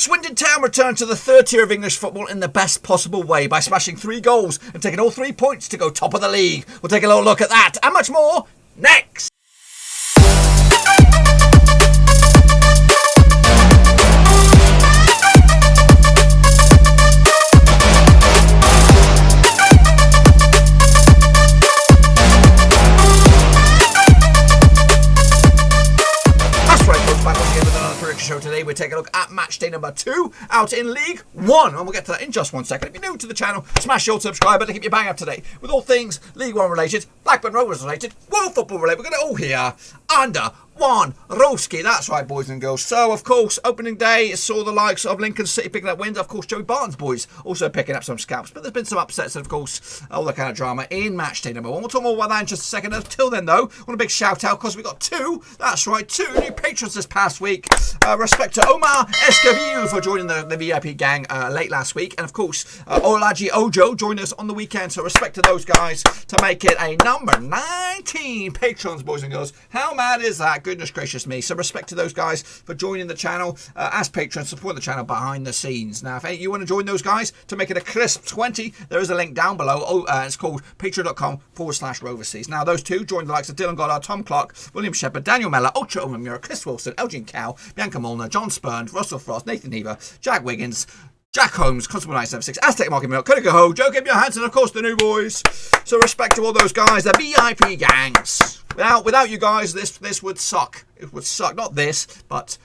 Swindon Town returned to the third tier of English football in the best possible way by smashing 3 goals and taking all 3 points to go top of the league. We'll take a little look at that and much more next. Show today. We'll take a look at match day number 2 out in League 1, and we'll get to that in just 1 second. If you're new to the channel, smash your subscribe button to keep you bang up to date with all things League 1 related, Blackburn Rovers related, World Football related. We're going to all here under one Roski. That's right, boys and girls. So, of course, opening day saw the likes of Lincoln City picking up wins. Of course, Joey Barton's boys also picking up some scalps. But there's been some upsets and, of course, all that kind of drama in match day number 1. We'll talk more about that in just a second. Until then, though, I want a big shout out because we got 2, that's right, 2 new patrons this past week. Respect to Omar Escaville for joining the VIP gang late last week. And, of course, Olaji Ojo joined us on the weekend. So, respect to those guys to make it a number 19 patrons, boys and girls. How mad is that? Goodness gracious me. So respect to those guys for joining the channel as patrons, support the channel behind the scenes. Now, if you want to join those guys to make it a crisp 20, there is a link down below. It's called patreon.com/Roverseas. Now, those 2 joined the likes of Dylan Goddard, Tom Clark, William Shepherd, Daniel Mellor, Ultra Omamura, Chris Wilson, Elgin Cow, Bianca Molnar, John Spurn, Russell Frost, Nathan Heaver, Jack Wiggins, Jack Holmes, Constable 976, Aztec Market Milk, Cody Ho, Joe Give Your Hands, and of course the new boys. So respect to all those guys, the VIP gangs. Without you guys, this would suck. It would suck. Not this, but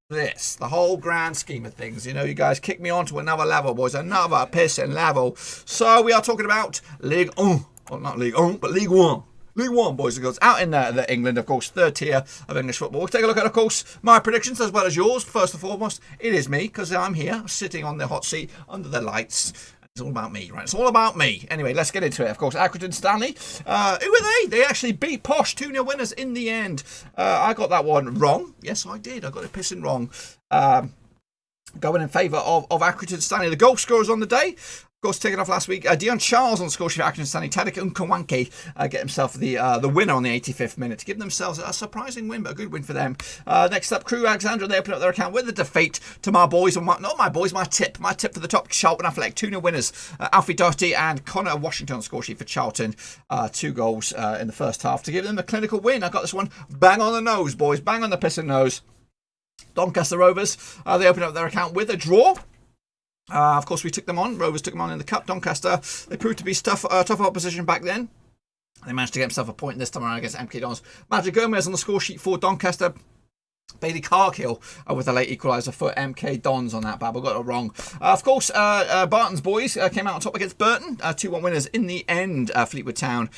this. The whole grand scheme of things. You know, you guys kick me on to another level, boys. Another pissing level. So we are talking about League 1. Well, not League 1, but League 1. League 1, boys and girls, out in England, of course, third tier of English football. We'll take a look at, of course, my predictions as well as yours. First and foremost, it is me, because I'm here, sitting on the hot seat under the lights. It's all about me, right? It's all about me. Anyway, let's get into it. Of course, Accrington Stanley. Who were they? They actually beat Posh 2-0 winners in the end. I got that one wrong. Yes, I did. I got it pissing wrong. Going in favour of Accrington Stanley. The goal scorers on the day. Of course, taken off last week. Dion Charles on the score sheet for Accrington Stanley. Tadek Nkawanke get himself the winner on the 85th minute to give themselves a surprising win, but a good win for them. Next up, Crewe Alexandra. They open up their account with a defeat to my boys. Not my boys, my tip. My tip for the top Charlton Athletic. 2-0 winners. Alfie Doherty and Connor Washington on the score sheet for Charlton. 2 goals in the first half to give them a clinical win. I got this one bang on the nose, boys. Bang on the pissing nose. Doncaster Rovers. They open up their account with a draw. Of course, we took them on. Rovers took them on in the Cup. Doncaster, they proved to be tough opposition back then. They managed to get themselves a point this time around against MK Dons. Magic Gomez on the score sheet for Doncaster. Bailey Cargill with a late equaliser for MK Dons on that bad. I got it wrong. Of course, Barton's boys came out on top against Burton. 2-1 winners in the end. Fleetwood Town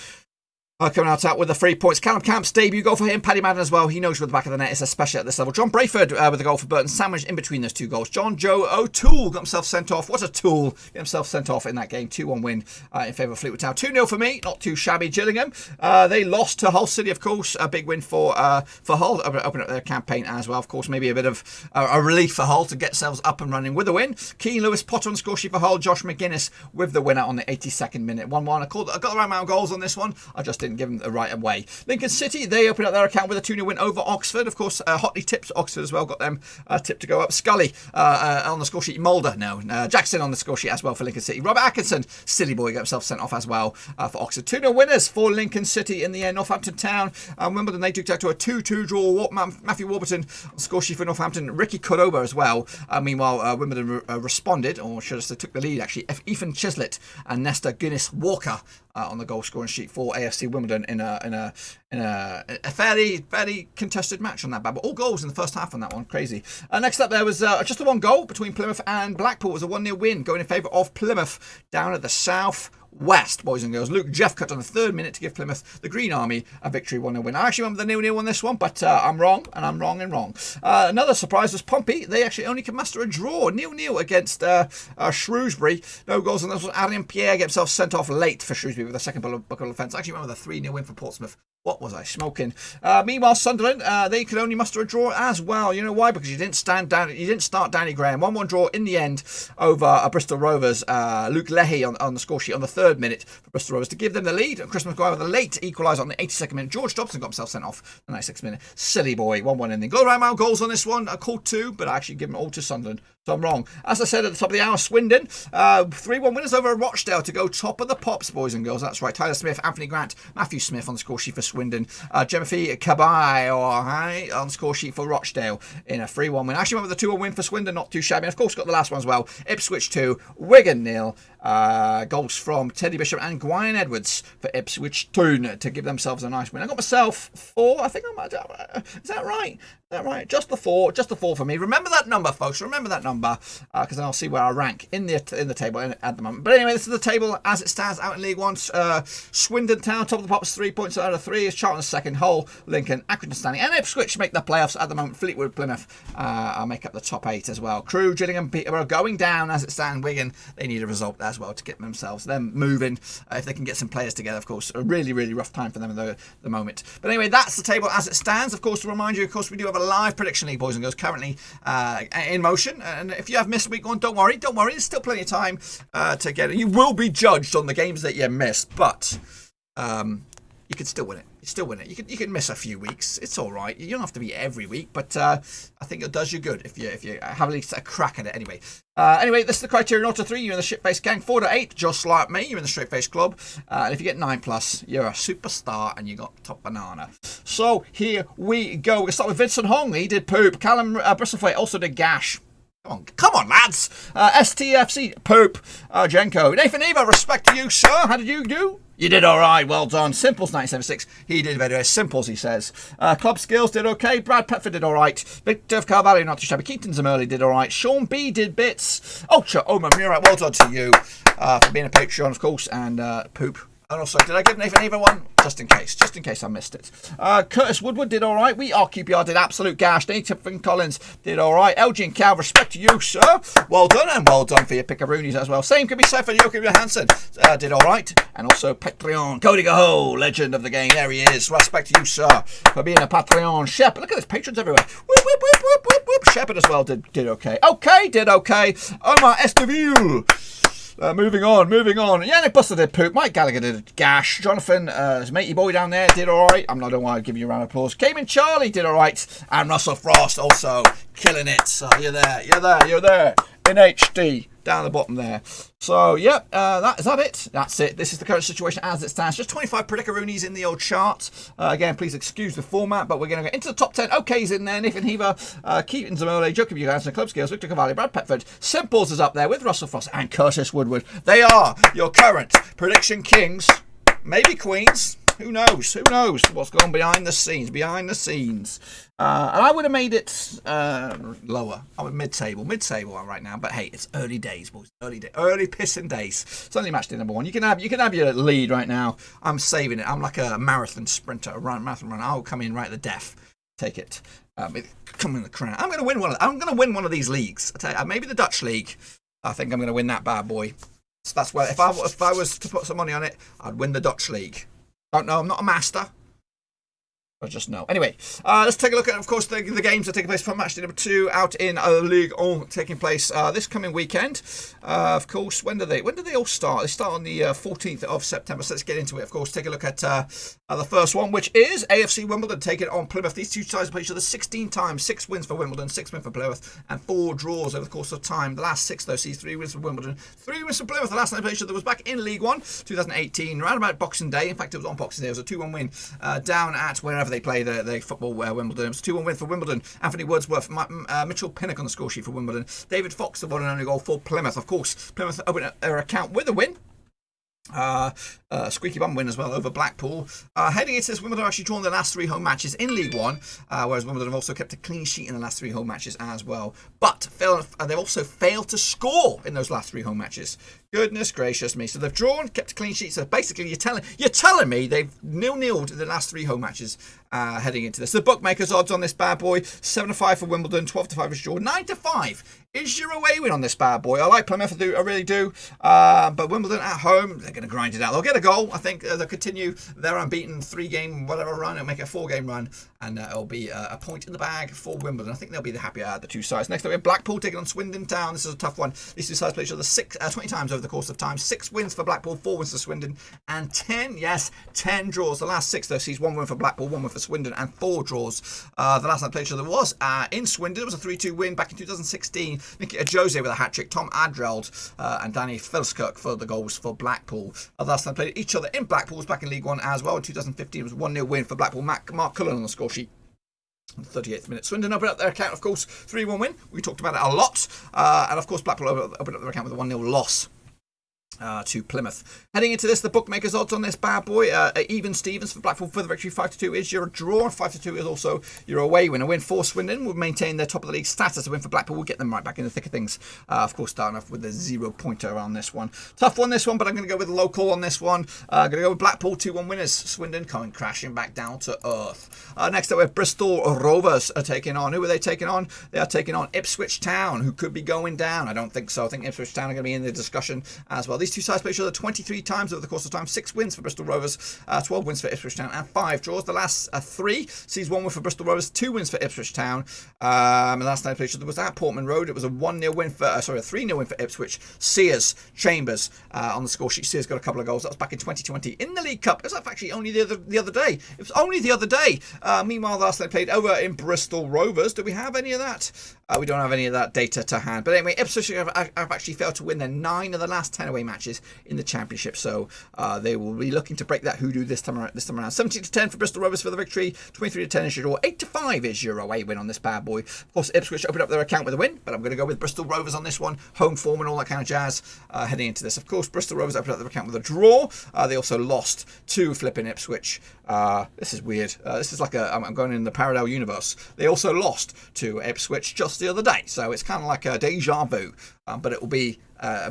coming out with the 3 points. Callum Camp's debut goal for him. Paddy Madden as well. He knows where the back of the net is, especially at this level. John Brayford with a goal for Burton, sandwiched in between those 2 goals. John Joe O'Toole got himself sent off. What a tool. Got himself sent off in that game. 2-1 win in favour of Fleetwood Town. 2-0 for me. Not too shabby. Gillingham. They lost to Hull City, of course. A big win for Hull. Open up their campaign as well. Of course, maybe a bit of a relief for Hull to get themselves up and running with a win. Keane Lewis Potter on the score sheet for Hull. Josh McGuinness with the winner on the 82nd minute. 1-1. I got the right amount of goals on this one. I just didn't give them the right way. Lincoln City, they opened up their account with a 2-0 win over Oxford. Of course, hotly tipped Oxford as well. Got them tipped to go up. Scully on the score sheet. Mulder, no. Jackson on the score sheet as well for Lincoln City. Robert Atkinson, silly boy, got himself sent off as well for Oxford. 2-0 winners for Lincoln City in the end. Northampton Town and Wimbledon, they took to a 2-2 draw. Matthew Warburton on the score sheet for Northampton. Ricky Cordova as well. Meanwhile, Wimbledon responded, or should I say took the lead actually. Ethan Chislett and Nesta Guinness Walker on the goal scoring sheet for AFC Wimbledon in a fairly contested match on that bad. But all goals in the first half on that one. Crazy. Next up, there was just the 1 goal between Plymouth and Blackpool. It was a 1-0 win going in favour of Plymouth down at the South West, boys and girls. Luke Jeffcutt on the 3rd minute to give Plymouth, the Green Army, a victory 1-0 win. I actually remember the 0-0 on this one, but I'm wrong, and I'm wrong and wrong. Another surprise was Pompey. They actually only can muster a draw, 0-0 against Shrewsbury. No goals on this one. Adrien Pierre get himself sent off late for Shrewsbury with a second buckle offence. I actually remember the 3-0 win for Portsmouth. What was I smoking? Meanwhile, Sunderland, they could only muster a draw as well. You know why? Because you didn't start Danny Graham. 1-1 draw in the end over Bristol Rovers. Luke Leahy on the score sheet on the 3rd minute for Bristol Rovers to give them the lead. And Chris Maguire with a late equaliser on the 82nd minute. George Dobson got himself sent off the 96th minute. Silly boy. 1-1 ending. Goal around goals on this one. I called 2, but I actually give them all to Sunderland. So I'm wrong. As I said at the top of the hour, Swindon, 3-1 winners over Rochdale to go top of the pops, boys and girls. That's right. Tyler Smith, Anthony Grant, Matthew Smith on the score sheet for Swindon. Timothy Cabai on the score sheet for Rochdale in a 3-1 win. Actually went with a 2-1 win for Swindon, not too shabby. And of course, got the last one as well. Ipswich 2, Wigan 0. Goals from Teddy Bishop and Gwyn Edwards for Ipswich Town to give themselves a nice win. I got myself 4. I think is that right? Is that right? Just the 4 for me. Remember that number, folks. Remember that number, because I'll see where I rank in the table at the moment. But anyway, this is the table as it stands out in League One. Swindon Town, top of the pops, 3 points out of 3. Is Charlton second, Hull, Lincoln, Accrington, Stanley, and Ipswich make the playoffs at the moment. Fleetwood, Plymouth make up the top 8 as well. Crewe, Gillingham, Peterborough going down as it stands. Wigan, they need a result as well to get them moving. If they can get some players together, of course. A really, really rough time for them at the moment. But anyway, that's the table as it stands. Of course, to remind you, of course, we do have a live prediction league, boys and girls, currently in motion. And if you have missed week 1, don't worry. There's still plenty of time to get it. You will be judged on the games that you missed, but you can still win it. You can miss a few weeks. It's all right. You don't have to be every week, but I think it does you good if you have at least a crack at it anyway. Anyway, this is the criteria. 0 to 3, you're in the shit-faced gang. 4 to 8, just like me, you're in the straight-faced club. And if you get 9+, you're a superstar and you got top banana. So here we go. We're going to start with Vincent Hong. He did poop. Callum Bristol also did gash. Come on, lads. STFC, poop. Jenko. Nathan Eva, respect to you, sir. How did you do? You did all right. Well done. Simples 976. He did very, very simples, he says. Club skills did okay. Brad Petford did all right. Victor Carvalho, not too shabby. Keaton Zamurley did all right. Sean B did bits. Ultra Oman Murat, well done to you for being a Patreon, of course. And poop. And also, did I give Nathan Eva one? Just in case I missed it. Curtis Woodward did all right. We are QPR did absolute gash. Nathan Collins did all right. LG and Cal, respect to you, sir. Well done, and well done for your pickaroonies as well. Same could be said for Joachim Johansson. Did all right. And also Patreon. Cody Gaho, legend of the game. There he is. Respect to you, sir, for being a Patreon. Shepard, look at this. Patrons everywhere. Whoop, whoop, whoop, whoop, whoop, whoop. Shepard as well did okay. Did okay. Omar Esteville. Moving on. Yannick Buster did poop. Mike Gallagher did gash. Jonathan, his matey boy down there, did all right. I'm not going to give you a round of applause. Cayman Charlie did all right. And Russell Frost also killing it. So you're there. In HD. Down the bottom there. So, yep, is that it? That's it. This is the current situation as it stands. Just 25 Predicaroonies in the old chart. Again, please excuse the format, but we're going to go into the top 10. OK's in there. Nathan Heaver, Keaton Zamole, Jacob Johansson, Club Skills, Victor Cavalli, Brad Petford. Simples is up there with Russell Frost and Curtis Woodward. They are your current prediction kings. Maybe queens. Who knows what's going on behind the scenes. And I would have made it lower. I would mid-table right now. But hey, it's early days, boys. Early pissing days. It's only match day number 1. You can have your lead right now. I'm saving it. I'm like a marathon sprinter, marathon runner. I'll come in right at the death. Take it. Come in the crown. I'm going to win one of these leagues. I tell you, maybe the Dutch league. I think I'm going to win that bad boy. So that's where if I was to put some money on it, I'd win the Dutch league. Don't know. I'm not a master. I just know. Anyway, let's take a look at, of course, the games that are taking place for matchday number 2 out in League One, taking place this coming weekend. Of course, when do they all start? They start on the 14th of September. So let's get into it. Of course, take a look at the first one, which is AFC Wimbledon taking on Plymouth. These two sides play each other 16 times. 6 wins for Wimbledon, 6 wins for Plymouth, and 4 draws over the course of time. The last 6, though, sees 3 wins for Wimbledon, 3 wins for Plymouth. The last time they played each other was back in League One, 2018, around about Boxing Day. In fact, it was on Boxing Day. It was a 2-1 win down at wherever they play the football Wimbledon. It was a 2-1 win for Wimbledon. Anthony Wordsworth, Mitchell Pinnock on the score sheet for Wimbledon. David Fox, the one and only goal for Plymouth. Of course, Plymouth opened their account with a win. Squeaky bum win as well over Blackpool. Heading into this, Wimbledon have actually drawn their last 3 home matches in League One, whereas Wimbledon have also kept a clean sheet in the last 3 home matches as well. But they've also failed to score in those last 3 home matches. Goodness gracious me! So they've drawn, kept a clean sheet. So basically, you're telling me they've nil-nilled the last 3 home matches heading into this. The bookmakers' odds on this bad boy: 7-5 for Wimbledon, 12-5 is draw, 9-5 is your away win on this bad boy. I like Plymouth, I really do. But Wimbledon at home, they're going to grind it out. They'll get a goal. I think they'll continue their unbeaten 3-game whatever run and make a 4-game run. and it'll be a point in the bag for Wimbledon. I think they'll be the happier the two sides. Next up, we have Blackpool taking on Swindon Town. This is a tough one. These two sides play each other 20 times over the course of time. 6 wins for Blackpool, 4 wins for Swindon, and 10 draws. The last 6, though, sees 1 win for Blackpool, 1 win for Swindon, and 4 draws. The last time they played each other was in Swindon. It was a 3-2 win back in 2016. Nikita Jose with a hat-trick, Tom Adreld and Danny Filskirk for the goals for Blackpool. The last time they played each other in Blackpool was back in League One as well. In 2015, it was a 1-0 win for Blackpool. Mark Cullen on the score sheet. 38th minute. Swindon opened up their account, of course, 3-1 win. We talked about it a lot. And, of course, Blackpool opened up their account with a 1-0 loss to Plymouth. Heading into this, the bookmakers' odds on this bad boy. Even Stevens for Blackpool for the victory. 5-2 is your draw. 5-2 is also your away win. A win for Swindon would maintain their top of the league status. A win for Blackpool will get them right back in the thick of things. Of course, starting off with a 0-pointer on this one. Tough one, this one, but I'm going to go with the local on this one. I'm going to go with Blackpool, 2-1 winners. Swindon coming crashing back down to earth. Next up, we have Bristol Rovers are taking on. Who are they taking on? They are taking on Ipswich Town, who could be going down. I don't think so. I think Ipswich Town are going to be in the discussion as well. These two sides play each other 23 times over the course of time. 6 wins for Bristol Rovers, 12 wins for Ipswich Town, and 5 draws. The last 3 sees 1 win for Bristol Rovers, 2 wins for Ipswich Town. And the last time they played each other was at Portman Road. It was a 1-0 win for, a 3-0 win for Ipswich. Sears, Chambers on the score sheet. Sears got a couple of goals. That was back in 2020 in the League Cup. It was actually only the other day. It was only the other day. Meanwhile, the last time they played over in Bristol Rovers. Do we have any of that? We don't have any of that data to hand. But anyway, Ipswich have actually failed to win their 9 of the last 10 away matches in the Championship. So they will be looking to break that hoodoo this time around. 17-10 for Bristol Rovers for the victory. 23-10 is your draw. 8-5 is your away win on this bad boy. Of course, Ipswich opened up their account with a win, but I'm going to go with Bristol Rovers on this one. Home form and all that kind of jazz heading into this. Of course, Bristol Rovers opened up their account with a draw. They also lost to flipping Ipswich. This is weird. This is like I'm going in the parallel universe. They also lost to Ipswich just the other day. So it's kind of like a deja vu. But it will be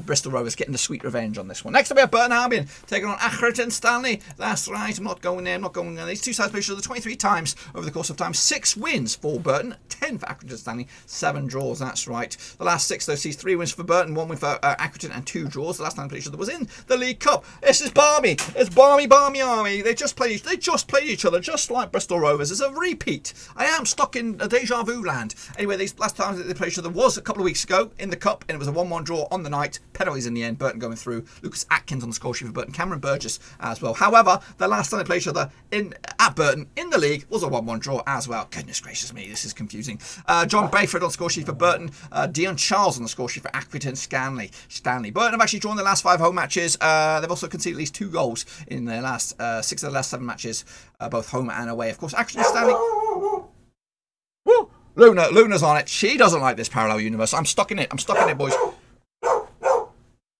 Bristol Rovers getting the sweet revenge on this one. Next up, we have Burton Albion taking on Accrington Stanley. That's right, I'm not going there, These two sides play each other 23 times over the course of time. 6 wins for Burton, 10 for Accrington Stanley, 7 draws, that's right. The last 6, though, sees 3 wins for Burton, 1 win for Accrington, and 2 draws. The last time they played each other was in the League Cup. This is balmy. It's balmy army. They just played each other, just like Bristol Rovers. It's a repeat. I am stuck in a deja vu land. Anyway, these last times that they played each other was a couple of weeks ago in the Cup, and it was a 1-1 draw on the night. Penalties in the end. Burton going through. Lucas Atkins on the score sheet for Burton. Cameron Burgess as well. However, the last time they played each other at Burton in the league was a 1-1 draw as well. Goodness gracious me, this is confusing. John Bayford on the score sheet for Burton. Dion Charles on the score sheet for Accrington Stanley. Burton have actually drawn their last 5 home matches. They've also conceded at least 2 goals in their last 6 of the last 7 matches, both home and away. Of course, Accrington Stanley. Woo! Luna's on it. She doesn't like this parallel universe. I'm stuck in it, boys.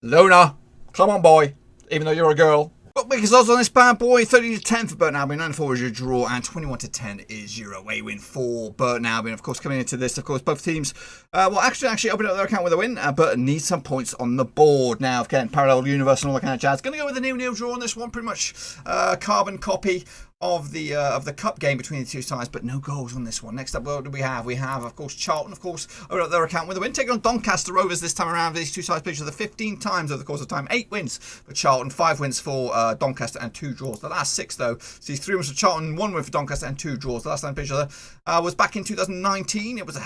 Luna, come on, boy. Even though you're a girl. But because odds on this bad boy, 30-10 for Burton Albion, 94 is your draw, and 21-10 is your away win for Burton Albion. Of course, coming into this, of course, both teams actually opened up their account with a win. Burton needs some points on the board now. Again, parallel universe and all that kind of jazz. Going to go with a 0-0 draw on this one, pretty much carbon copy of the cup game between the two sides, but no goals on this one. Next up, what do we have? We have, of course, Charlton, of course, opened up their account with a win, taking on Doncaster Rovers this time around. These two sides played each other 15 times over the course of time. 8 wins for Charlton, 5 wins for Doncaster, and 2 draws. The last 6, though, sees 3 wins for Charlton, 1 win for Doncaster, and 2 draws. The last time they played each other was back in 2019. It was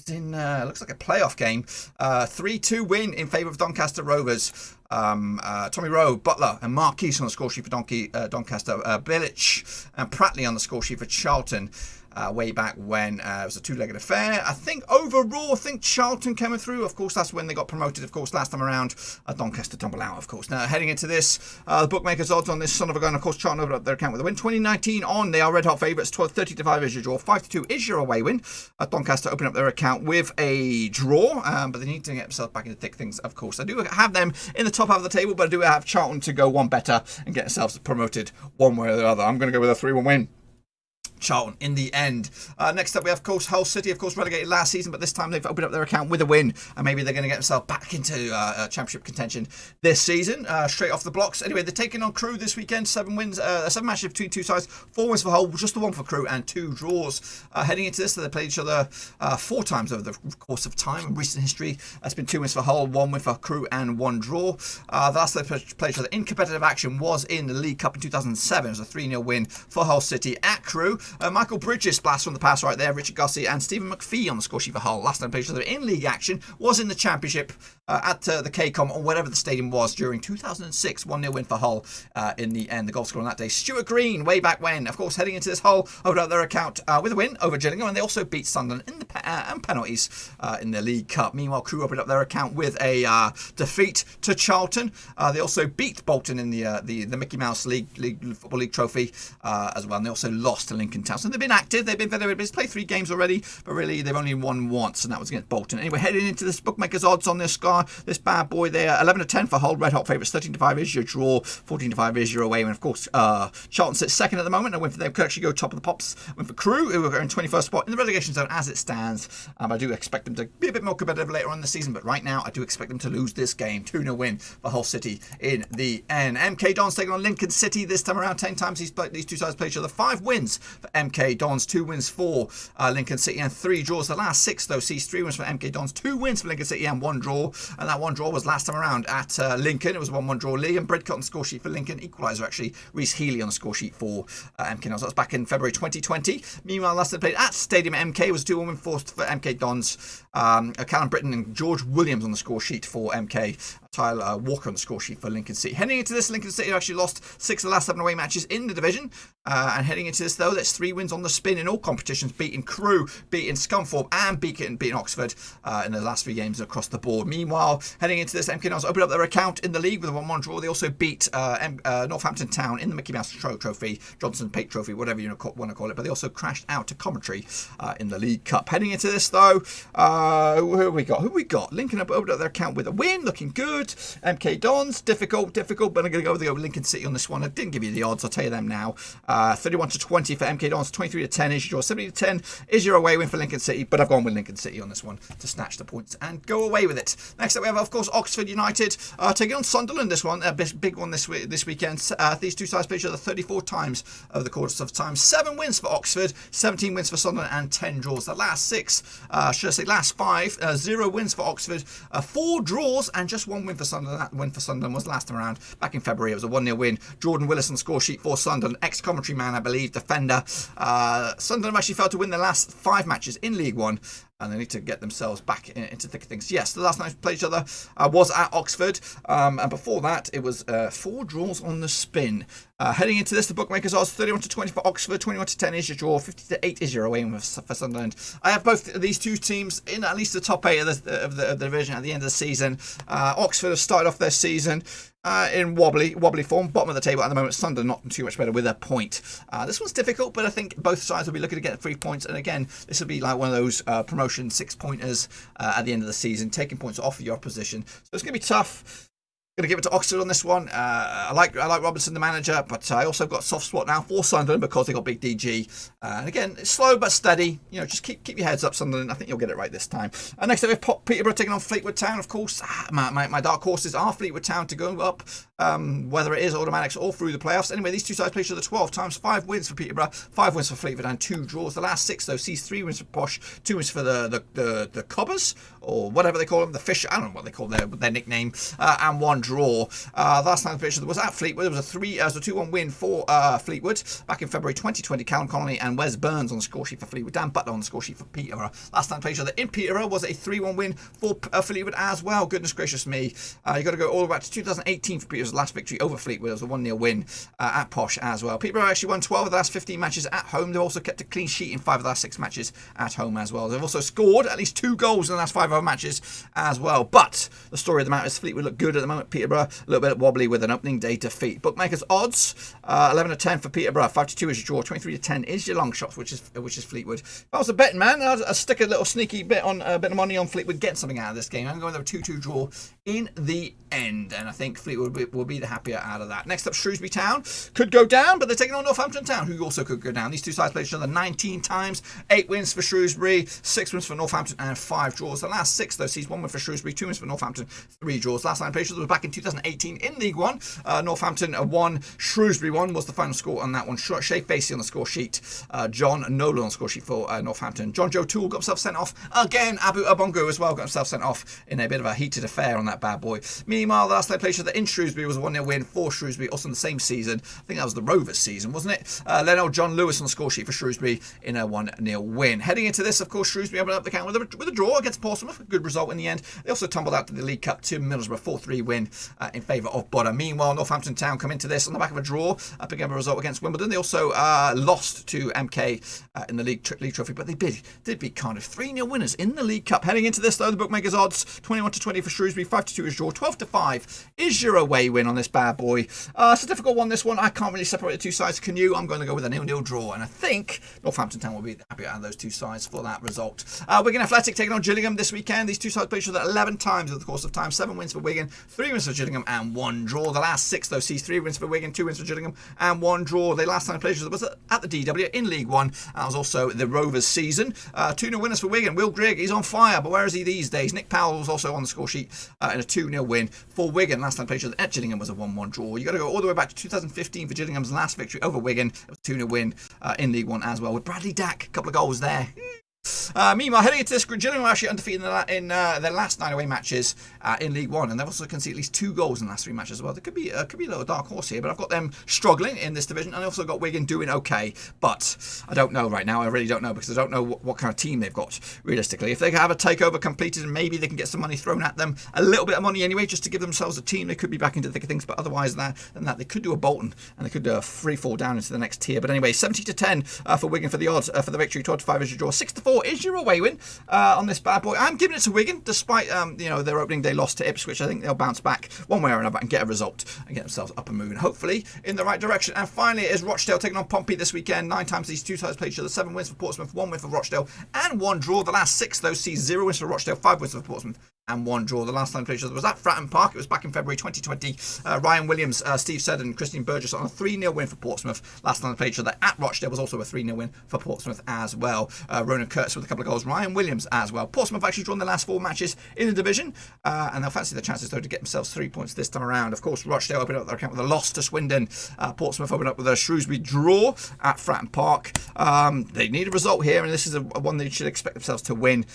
in looks like a playoff game. 3-2 win in favour of Doncaster Rovers. Tommy Rowe, Butler, and Marquise on the score sheet for Doncaster. Bilic and Pratley on the score sheet for Charlton. Way back when it was a 2-legged affair. I think overall, Charlton coming through. Of course, that's when they got promoted. Of course, last time around, Doncaster tumble out. Of course. Now heading into this, the bookmakers' odds on this son of a gun. Of course, Charlton opened up their account with a win. 2019 on. They are red hot favourites. 30-5 is your draw. 5-2 is your away win. Doncaster opened up their account with a draw, but they need to get themselves back into thick things. Of course, I do have them in the top half of the table, but I do have Charlton to go one better and get themselves promoted one way or the other. I'm going to go with a 3-1 win. Charlton in the end. Next up, we have, of course, Hull City, of course, relegated last season, but this time they've opened up their account with a win, and maybe they're going to get themselves back into championship contention this season, straight off the blocks. Anyway, they're taking on Crewe this weekend. 7 wins, 7 matches between 2 sides, 4 wins for Hull, just the 1 for Crewe, and 2 draws. Heading into this, they played each other 4 times over the course of time. In recent history, that's been 2 wins for Hull, 1 win for Crewe, and 1 draw. The last time they played each other in competitive action was in the League Cup in 2007. It was a 3-0 win for Hull City at Crewe. Michael Bridges blast from the pass right there. Richard Gussie and Stephen McPhee on the score sheet for Hull. Last time played each other in league action was in the Championship at the KCOM or whatever the stadium was during 2006. 1-0 win for Hull in the end. The goal scorer on that day, Stuart Green, way back when. Of course, heading into this, Hull opened up their account with a win over Gillingham, and they also beat Sunderland in the penalties in the League Cup. Meanwhile, Crewe opened up their account with a defeat to Charlton. They also beat Bolton in the Mickey Mouse Football League Trophy as well, and they also lost to Lincoln Town. So they've been active. They've been very busy. Played 3 games already, but really they've only won once, and that was against Bolton. Anyway, heading into this, bookmakers odds on this bad boy there. 11-10 for Hull. Red hot favourites. 13-5 is your draw. 14-5 is your away. And of course, Charlton sits second at the moment. And they could actually go top of the pops. Went for Crewe, who are in 21st spot in the relegation zone as it stands. I do expect them to be a bit more competitive later on in the season, but right now I do expect them to lose this game. 2-0 win for Hull City in the end. MK Dons taking on Lincoln City this time around. 10 times these two sides played each other. 5 wins for MK Dons, 2 wins for Lincoln City, and 3 draws. The last 6 though sees 3 wins for MK Dons, 2 wins for Lincoln City, and 1 draw. And that 1 draw was last time around at Lincoln. It was a 1-1 draw. Liam Bridcott on the score sheet for Lincoln. Equaliser actually. Reece Healy on the score sheet for MK Dons. That was back in February 2020. Meanwhile, last time played at Stadium MK was 2-1 win for MK Dons. Callum Britton and George Williams on the score sheet for MK. Tyler Walker on the score sheet for Lincoln City. Heading into this, Lincoln City actually lost 6 of the last 7 away matches in the division. And heading into this, though, that's 3 wins on the spin in all competitions, beating Crewe, beating Scunthorpe, and beating Oxford in the last 3 games across the board. Meanwhile, heading into this, MK Dons opened up their account in the league with a 1-1 draw. They also beat Northampton Town in the Mickey Mouse Trophy, Johnson Pate Trophy, whatever you want to call it. But they also crashed out to Coventry in the League Cup. Heading into this, though, who have we got? Lincoln opened up their account with a win, looking good. MK Dons, difficult, but I'm going to go with Lincoln City on this one. I didn't give you the odds, I'll tell you them now. 31-20 for MK Dons, 23-10 is your draw, 70-10 is your away win for Lincoln City, but I've gone with Lincoln City on this one to snatch the points and go away with it. Next up we have, of course, Oxford United taking on Sunderland. This one, a big one this weekend. These two sides played each other 34 times over the course of time. 7 wins for Oxford, 17 wins for Sunderland, and 10 draws. The last 5, 0 wins for Oxford, 4 draws, and just 1 win for Sunderland. That win for Sunderland was last time around back in February. It was a 1-0 win. Jordan Willis on the score sheet for Sunderland, ex-Commentary man, I believe, defender. Sunderland actually failed to win the last 5 matches in League One, and they need to get themselves back into thick of things. Yes, the last time they played each other was at Oxford, and before that it was 4 draws on the spin. Heading into this, the bookmakers odds 31-20 for Oxford, 21-10 is your draw, 50-8 is your away for Sunderland. I have both of these two teams in at least the top 8 of the division at the end of the season. Oxford have started off their season in wobbly form, bottom of the table at the moment. Sunderland not too much better with a point. This one's difficult, but I think both sides will be looking to get 3 points. And again, this will be like one of those promotion 6-pointers at the end of the season, taking points off of your opposition. So it's going to be tough. Going to give it to Oxford on this one. I like Robinson, the manager, but I also got a soft spot now for Sunderland because they got big DG. And again, it's slow but steady. You know, just keep your heads up, Sunderland. I think you'll get it right this time. Next up, we have Peterborough taking on Fleetwood Town. Of course, my dark horses are Fleetwood Town to go up, whether it is automatics or through the playoffs. Anyway, these two sides play each other 12 times. 5 wins for Peterborough, 5 wins for Fleetwood, and 2 draws. The last 6 though sees 3 wins for Posh, 2 wins for the Cobbers, or whatever they call them, the Fish. I don't know what they call their nickname, and 1 draw. Last time the picture was at Fleetwood. It was a 2-1 win for Fleetwood back in February 2020. Callum Connolly and Wes Burns on the score sheet for Fleetwood. Dan Butler on the score sheet for Peterborough. Last time played each other in Peterborough was a 3-1 win for Fleetwood as well. Goodness gracious me. You got to go all the way back to 2018 for Peterborough's last victory over Fleetwood. It was a 1-0 win at Posh as well. Peterborough actually won 12 of the last 15 matches at home. They've also kept a clean sheet in 5 of the last 6 matches at home as well. They've also scored at least 2 goals in the last 5 other matches as well. But the story of the matter is Fleetwood look good at the moment. Peterborough a little bit wobbly with an opening day defeat. Bookmakers odds 11-10 for Peterborough, 5-2 is your draw, 23-10 is your long shots, which is Fleetwood. If I was a betting man, I'd stick a little sneaky bit on a bit of money on Fleetwood, get something out of this game. I'm going with a 2-2 draw in the end, and I think Fleetwood will be the happier out of that. Next up, Shrewsbury Town could go down, but they're taking on Northampton Town, who also could go down. These two sides played each other 19 times, 8 wins for Shrewsbury, 6 wins for Northampton, and 5 draws. The last 6 though sees 1 win for Shrewsbury, 2 wins for Northampton, 3 draws. Last time played each other was back in 2018 in League One. Northampton won, Shrewsbury won was the final score on that one. Shay Facey on the score sheet, John Nolan on the score sheet for Northampton. John Joe Toole got himself sent off again. Abu Abongo as well got himself sent off in a bit of a heated affair on that bad boy. Meanwhile, the last time they played each other in Shrewsbury Shrewsbury was a 1-0 win for Shrewsbury, also in the same season. I think that was the Rovers season, wasn't it? Leno John Lewis on the score sheet for Shrewsbury in a 1-0 win. Heading into this, of course, Shrewsbury opened up the count with a draw against Portsmouth. A good result in the end. They also tumbled out to the League Cup to Middlesbrough, 4-3 win in favour of Burton. Meanwhile, Northampton Town come into this on the back of a draw, picking up a result against Wimbledon. They also lost to MK in the League Trophy, but they did beat Cardiff. 3-0 winners in the League Cup. Heading into this, though, the bookmakers' odds 21-20 for Shrewsbury, 5-2 is draw, 12-5 is your away win on this bad boy. It's a difficult one, this one. I can't really separate the two sides. Can you? I'm going to go with a 0-0 draw, and I think Northampton Town will be happy out of those two sides for that result. Wigan Athletic taking on Gillingham this weekend. These two sides played each other 11 times over the course of time. 7 wins for Wigan, 3 wins for Gillingham, and 1 draw. The last 6, though, see 3 wins for Wigan, 2 wins for Gillingham, and 1 draw. The last time they played each other was at the DW in League One. That was also the Rovers season. 2-0 winners for Wigan. Will Grigg, he's on fire, but where is he these days? Nick Powell was also on the score sheet in a 2-0 win for Wigan. Last time played each other at Gillingham was a 1-1 draw. You got to go all the way back to 2015 for Gillingham's last victory over Wigan. It was a 2-0 win in League One as well, with Bradley Dack, a couple of goals there. Meanwhile, heading into this, Gillingham are actually undefeated in their last 9 away matches in League One, and they've also conceded at least 2 goals in the last 3 matches as well. There could be a little dark horse here, but I've got them struggling in this division, and I've also got Wigan doing okay. But I don't know right now. I really don't know, because I don't know what kind of team they've got realistically. If they have a takeover completed, and maybe they can get some money thrown at them, a little bit of money anyway, just to give themselves a team, they could be back into the thick of things. But otherwise than that, they could do a Bolton, and they could free fall down into the next tier. But anyway, 70-10 for Wigan for the odds for the victory. 12-5 is your draw. 6-4 is your away win on this bad boy. I'm giving it to Wigan, despite their opening day loss to Ipswich. I think they'll bounce back one way or another and get a result and get themselves up and moving, hopefully in the right direction. And finally, it is Rochdale taking on Pompey this weekend. 9 times these two sides played each other. 7 wins for Portsmouth, 1 win for Rochdale, and 1 draw. The last 6, though, see 0 wins for Rochdale, 5 wins for Portsmouth, and 1 draw. The last time they played each other was at Fratton Park. It was back in February 2020. Ryan Williams, Steve Seddon, and Christian Burgess on a 3-0 win for Portsmouth. Last time they played each other at Rochdale was also a 3-0 win for Portsmouth as well. Ronan Kurtz with a couple of goals. Ryan Williams as well. Portsmouth have actually drawn their last 4 matches in the division, and they'll fancy the chances, though, to get themselves 3 points this time around. Of course, Rochdale opened up their account with a loss to Swindon. Portsmouth opened up with a Shrewsbury draw at Fratton Park. They need a result here, and this is one they should expect themselves to win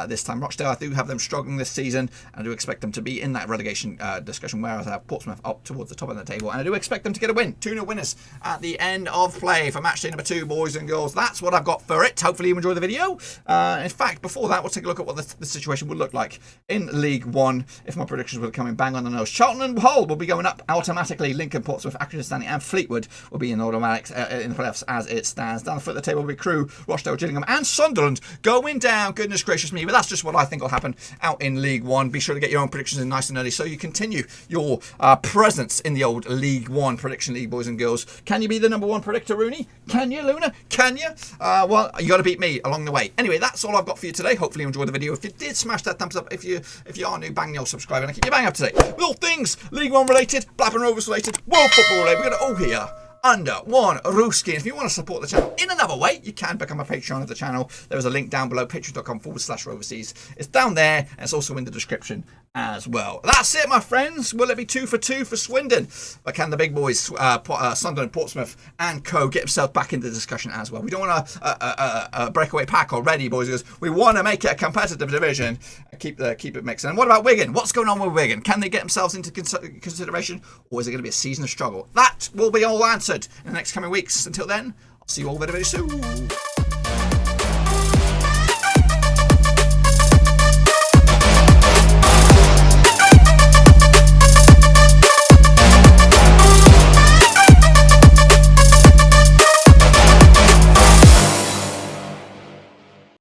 this time. Rochdale, I do have them struggling this season, and I do expect them to be in that relegation discussion, whereas I have Portsmouth up towards the top of the table, and I do expect them to get a win. 2-0 winners at the end of play for match day number 2, boys and girls. That's what I've got for it. Hopefully you enjoy the video. In fact, before that, we'll take a look at what the situation would look like in League One if my predictions were coming bang on the nose. Charlton and Hull will be going up automatically. Lincoln, Portsmouth, Accrington, Stanley, and Fleetwood will be in automatics in the playoffs as it stands. Down the foot of the table will be Crewe, Rochdale, Gillingham, and Sunderland going down. Goodness gracious me, but that's just what I think will happen out in League One. Be sure to get your own predictions in nice and early so you continue your presence in the old League One prediction league, boys and girls. Can you be the number 1 predictor, Rooney? Can you, Luna? Can you? Well, you got to beat me along the way. Anyway, that's all I've got for you today. Hopefully you enjoyed the video. If you did, smash that thumbs up. If you are new, bang the old subscribe, and I keep you bang up to date with all things League One related, Blackburn Rovers related, world football related. We've got it all here under one rooski. And if you want to support the channel in another way, you can become a patron of the channel. There is a link down below, patreon.com/Roverseas. It's down there, and it's also in the description as well. That's it, my friends. Will it be 2 for 2 for Swindon? But can the big boys, Sunderland, Portsmouth, and co, get themselves back into the discussion as well? We don't want a breakaway pack already, boys, because we want to make it a competitive division and keep it mixing. And what about Wigan? What's going on with Wigan? Can they get themselves into consideration, or is it going to be a season of struggle? That will be all answered in the next coming weeks. Until then, I'll see you all very, very soon.